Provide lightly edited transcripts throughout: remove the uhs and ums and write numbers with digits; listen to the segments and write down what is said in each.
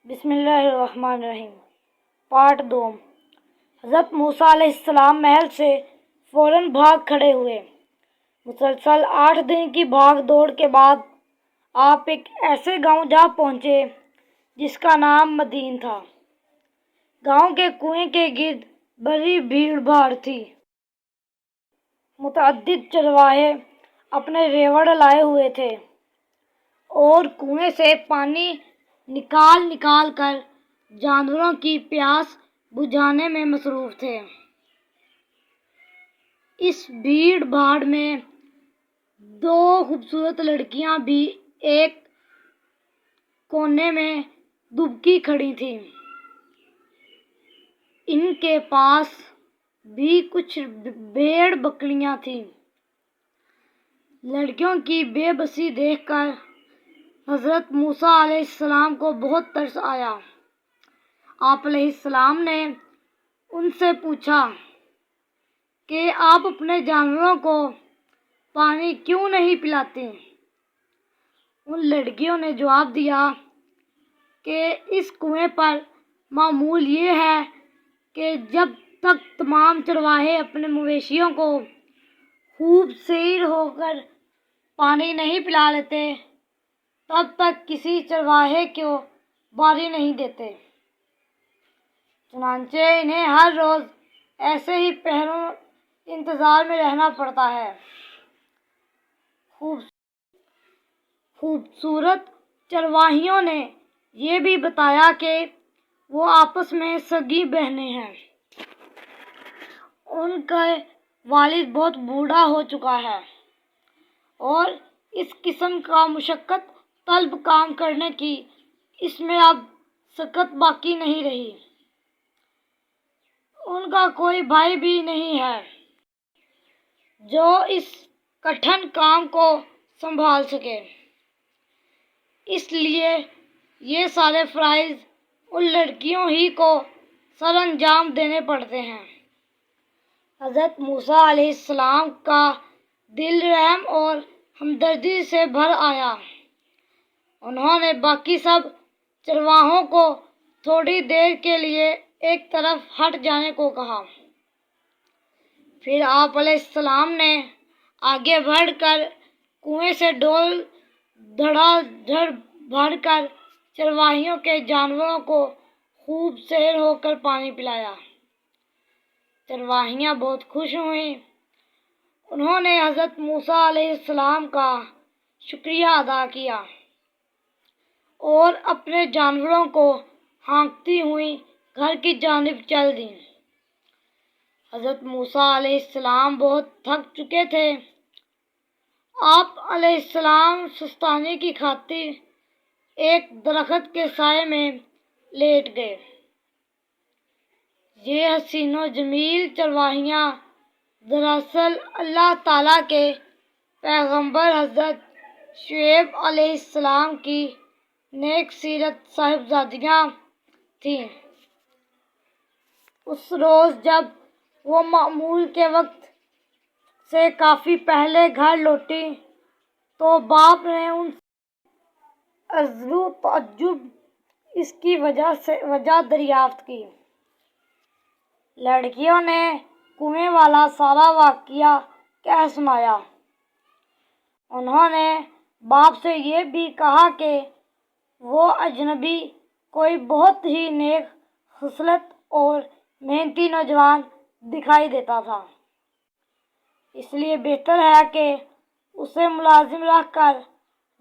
بسم اللہ الرحمن الرحیم۔ پارٹ 2۔ حضرت موسیٰ علیہ السلام محل سے فوراً بھاگ کھڑے ہوئے۔ مسلسل 8 دن کی بھاگ دوڑ کے بعد آپ ایک ایسے گاؤں جا پہنچے جس کا نام مدین تھا۔ گاؤں کے کنویں کے گرد بڑی بھیڑ بھاڑ تھی۔ متعدد چرواہے اپنے ریوڑ لائے ہوئے تھے اور کنویں سے پانی نکال کر جانوروں کی پیاس بجھانے میں مصروف تھے۔ اس بھیڑ بھاڑ میں 2 خوبصورت لڑکیاں بھی ایک کونے میں دبکی کھڑی تھیں۔ ان کے پاس بھی کچھ بھیڑ بکریاں تھیں۔ لڑکیوں کی بے بسی دیکھ کر حضرت موسیٰ علیہ السلام کو بہت ترس آیا۔ آپ علیہ السلام نے ان سے پوچھا کہ آپ اپنے جانوروں کو پانی کیوں نہیں پلاتی؟ ان لڑکیوں نے جواب دیا کہ اس کنویں پر معمول یہ ہے کہ جب تک تمام چرواہے اپنے مویشیوں کو خوب سیر ہو کر پانی نہیں پلا لیتے تب تک کسی چرواہے کو باری نہیں دیتے۔ چنانچہ انہیں ہر روز ایسے ہی پہروں انتظار میں رہنا پڑتا ہے۔ خوبصورت چرواہیوں نے یہ بھی بتایا کہ وہ آپس میں سگی بہنیں ہیں۔ ان کا والد بہت بوڑھا ہو چکا ہے اور اس قسم کا مشقت طلب کام کرنے کی اس میں اب سکت باقی نہیں رہی۔ ان کا کوئی بھائی بھی نہیں ہے جو اس کٹھن کام کو سنبھال سکے، اس لیے یہ سارے فرائض ان لڑکیوں ہی کو سر انجام دینے پڑتے ہیں۔ حضرت موسیٰ علیہ السلام کا دل رحم اور ہمدردی سے بھر آیا۔ انہوں نے باقی سب چرواہوں کو تھوڑی دیر کے لیے ایک طرف ہٹ جانے کو کہا۔ پھر آپ علیہ السلام نے آگے بڑھ کر کنویں سے ڈول دھڑا دھڑ بھر کر چرواہیوں کے جانوروں کو خوب سیر ہو کر پانی پلایا۔ چرواہیاں بہت خوش ہوئیں۔ انہوں نے حضرت موسیٰ علیہ السلام کا شکریہ ادا کیا اور اپنے جانوروں کو ہانکتی ہوئیں گھر کی جانب چل دیں۔ حضرت موسیٰ علیہ السلام بہت تھک چکے تھے۔ آپ علیہ السلام سستانے کی خاطر ایک درخت کے سائے میں لیٹ گئے۔ یہ حسین و جمیل چرواہیاں دراصل اللہ تعالیٰ کے پیغمبر حضرت شعیب علیہ السلام کی نیک سیرت صاحبزادیاں تھیں۔ اس روز جب وہ معمول کے وقت سے کافی پہلے گھر لوٹی تو باپ نے ان سے عجز و تعجب اس کی وجہ دریافت کی۔ لڑکیوں نے کنویں والا سارا واقعہ کہہ سنایا۔ انہوں نے باپ سے یہ بھی کہا کہ وہ اجنبی کوئی بہت ہی نیک خصلت اور محنتی نوجوان دکھائی دیتا تھا، اس لیے بہتر ہے کہ اسے ملازم رکھ کر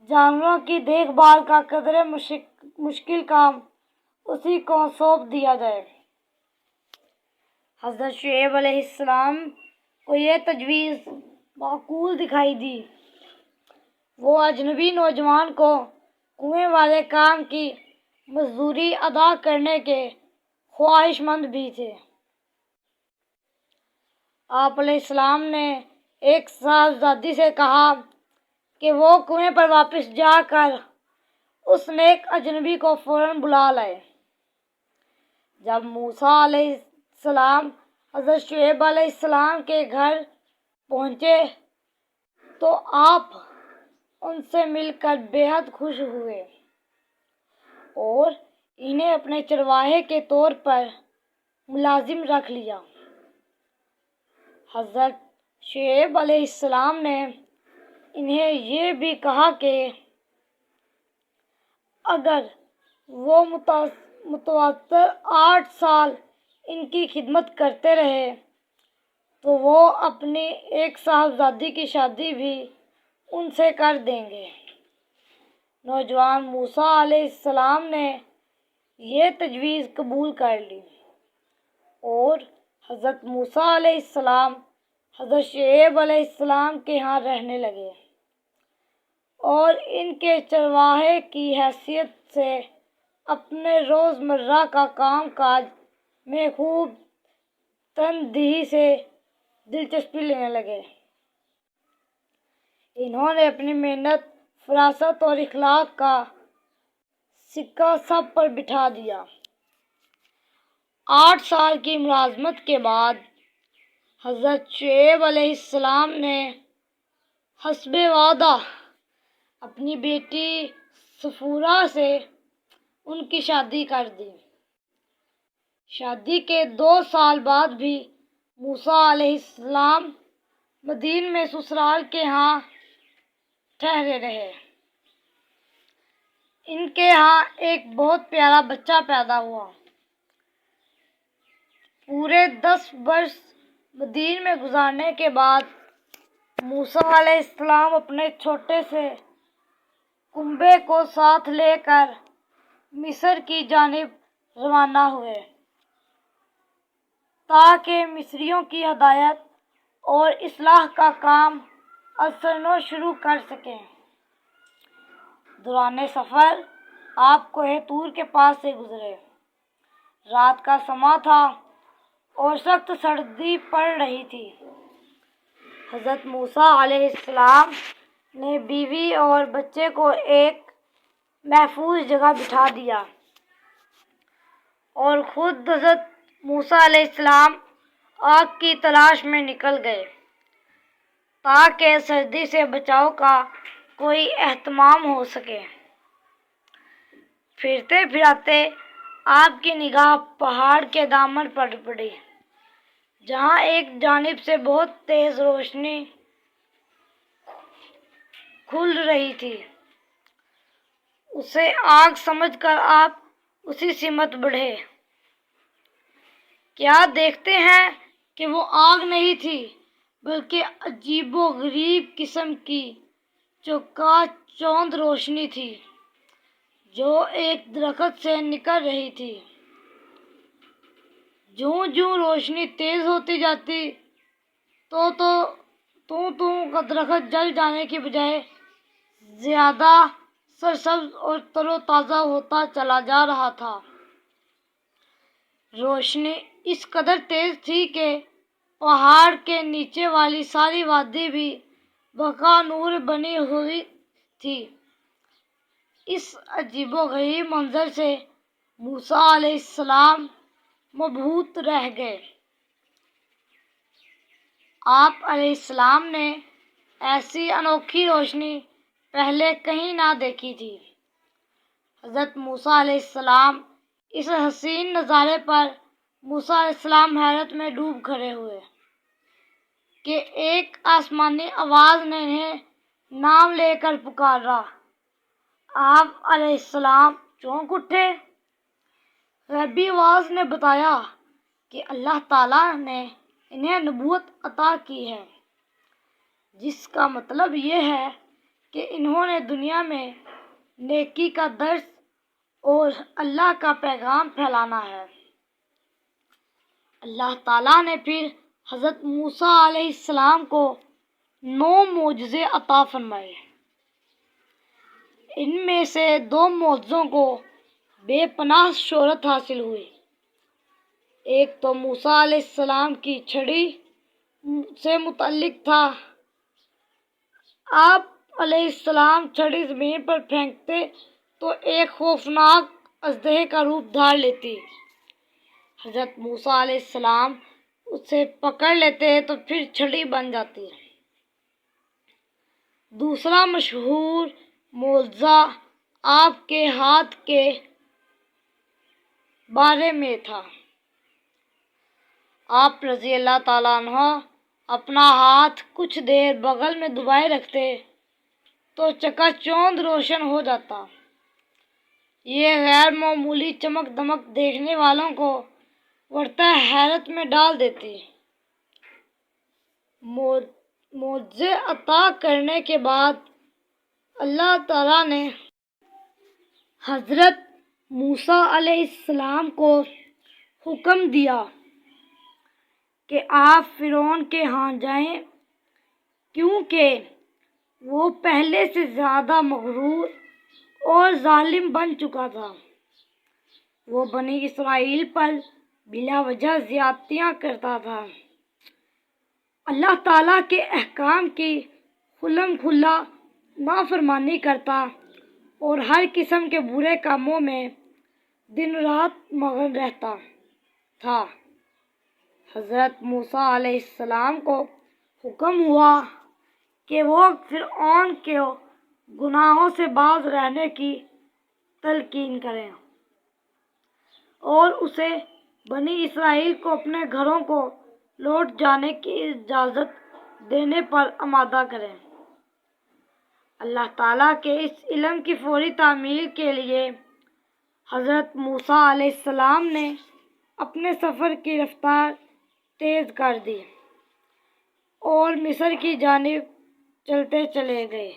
جانوروں کی دیکھ بھال کا قدرے مشکل کام اسی کو سونپ دیا جائے۔ حضرت شعیب علیہ السلام کو یہ تجویز معقول دکھائی دی۔ وہ اجنبی نوجوان کو کنویں والے کام کی مزدوری ادا کرنے کے خواہش مند بھی تھے۔ آپ علیہ السلام نے ایک صاحبزادی سے کہا کہ وہ کنویں پر واپس جا کر اس نیک اجنبی کو فوراً بلا لائے۔ جب موسیٰ علیہ السلام حضرت شعیب علیہ السلام کے گھر پہنچے تو آپ ان سے مل کر بے حد خوش ہوئے اور انہیں اپنے چرواہے کے طور پر ملازم رکھ لیا۔ حضرت شعیب علیہ السلام نے انہیں یہ بھی کہا کہ اگر وہ متواتر 8 سال ان کی خدمت کرتے رہے تو وہ اپنی ایک صاحبزادی کی شادی بھی ان سے کر دیں گے۔ نوجوان موسیٰ علیہ السلام نے یہ تجویز قبول کر لی اور حضرت موسیٰ علیہ السلام حضرت شعیب علیہ السلام کے ہاں رہنے لگے اور ان کے چرواہے کی حیثیت سے اپنے روزمرہ کا کام کاج میں خوب تندہی سے دلچسپی لینے لگے۔ انہوں نے اپنی محنت، فراست اور اخلاق کا سکہ سب پر بٹھا دیا۔ 8 سال کی ملازمت کے بعد حضرت شعیب علیہ السلام نے حسب وعدہ اپنی بیٹی صفورہ سے ان کی شادی کر دی۔ شادی کے 2 سال بعد بھی موسیٰ علیہ السلام مدین میں سسرال کے ہاں ٹھہرے رہے۔ ان کے ہاں ایک بہت پیارا بچہ پیدا ہوا۔ پورے 10 برس مدین میں گزارنے کے بعد موسیٰ علیہ السلام اپنے چھوٹے سے کنبے کو ساتھ لے کر مصر کی جانب روانہ ہوئے تاکہ مصریوں کی ہدایت اور اصلاح کا کام ازسرنو شروع کر سکیں۔ دوران سفر آپ کوہ طور کے پاس سے گزرے۔ رات کا سماں تھا اور سخت سردی پڑ رہی تھی۔ حضرت موسیٰ علیہ السلام نے بیوی اور بچے کو ایک محفوظ جگہ بٹھا دیا اور خود حضرت موسیٰ علیہ السلام آگ کی تلاش میں نکل گئے تاکہ سردی سے بچاؤ کا کوئی اہتمام ہو سکے۔ پھرتے پھراتے آپ کی نگاہ پہاڑ کے دامن پر پڑی جہاں ایک جانب سے بہت تیز روشنی کھل رہی تھی۔ اسے آگ سمجھ کر آپ اسی سمت بڑھے۔ کیا دیکھتے ہیں کہ وہ آگ نہیں تھی بلکہ عجیب و غریب قسم کی چوگا چوند روشنی تھی جو ایک درخت سے نکل رہی تھی۔ جوں جوں روشنی تیز ہوتی جاتی تو کا درخت جل جانے کی بجائے زیادہ سرسبز اور تر و تازہ ہوتا چلا جا رہا تھا۔ روشنی اس قدر تیز تھی کہ پہاڑ کے نیچے والی ساری وادی بھی بقا نور بنی ہوئی تھی۔ اس عجیب و غریب منظر سے موسیٰ علیہ السلام مبہوت رہ گئے۔ آپ علیہ السلام نے ایسی انوکھی روشنی پہلے کہیں نہ دیکھی تھی۔ حضرت موسیٰ علیہ السلام اس حسین نظارے پر موسیٰ علیہ السلام حیرت میں ڈوب کھڑے ہوئے کہ ایک آسمانی آواز نے انہیں نام لے کر پکارا۔ آپ علیہ السلام چونک اٹھے۔ غیبی آواز نے بتایا کہ اللہ تعالیٰ نے انہیں نبوت عطا کی ہے، جس کا مطلب یہ ہے کہ انہوں نے دنیا میں نیکی کا درس اور اللہ کا پیغام پھیلانا ہے۔ اللہ تعالیٰ نے پھر حضرت موسیٰ علیہ السلام کو 9 معجزے عطا فرمائے۔ ان میں سے 2 معجزوں کو بے پناہ شہرت حاصل ہوئی۔ ایک تو موسیٰ علیہ السلام کی چھڑی سے متعلق تھا۔ آپ علیہ السلام چھڑی زمین پر پھینکتے تو ایک خوفناک اژدہے کا روپ دھار لیتی۔ حضرت موسیٰ علیہ السلام اسے پکڑ لیتے تو پھر چھڑی بن جاتی۔ دوسرا مشہور معجزہ آپ کے ہاتھ کے بارے میں تھا۔ آپ رضی اللہ تعالیٰ عنہ اپنا ہاتھ کچھ دیر بغل میں دبائے رکھتے تو چکا چوندھ روشن ہو جاتا۔ یہ غیر معمولی چمک دمک دیکھنے والوں کو ورطہ حیرت میں ڈال دیتی۔ معجزے عطا کرنے کے بعد اللہ تعالیٰ نے حضرت موسیٰ علیہ السلام کو حکم دیا کہ آپ فرعون کے ہاں جائیں، کیونکہ وہ پہلے سے زیادہ مغرور اور ظالم بن چکا تھا۔ وہ بنی اسرائیل پر بلا وجہ زیادتیاں کرتا تھا، اللہ تعالیٰ کے احکام کی کھلم کھلا نافرمانی کرتا اور ہر قسم کے برے کاموں میں دن رات مگن رہتا تھا۔ حضرت موسیٰ علیہ السلام کو حکم ہوا کہ وہ فرعون کے گناہوں سے باز رہنے کی تلقین کریں اور اسے بنی اسرائیل کو اپنے گھروں کو لوٹ جانے کی اجازت دینے پر آمادہ کریں۔ اللہ تعالیٰ کے اس علم کی فوری تعمیل کے لیے حضرت موسیٰ علیہ السلام نے اپنے سفر کی رفتار تیز کر دی اور مصر کی جانب چلتے چلے گئے۔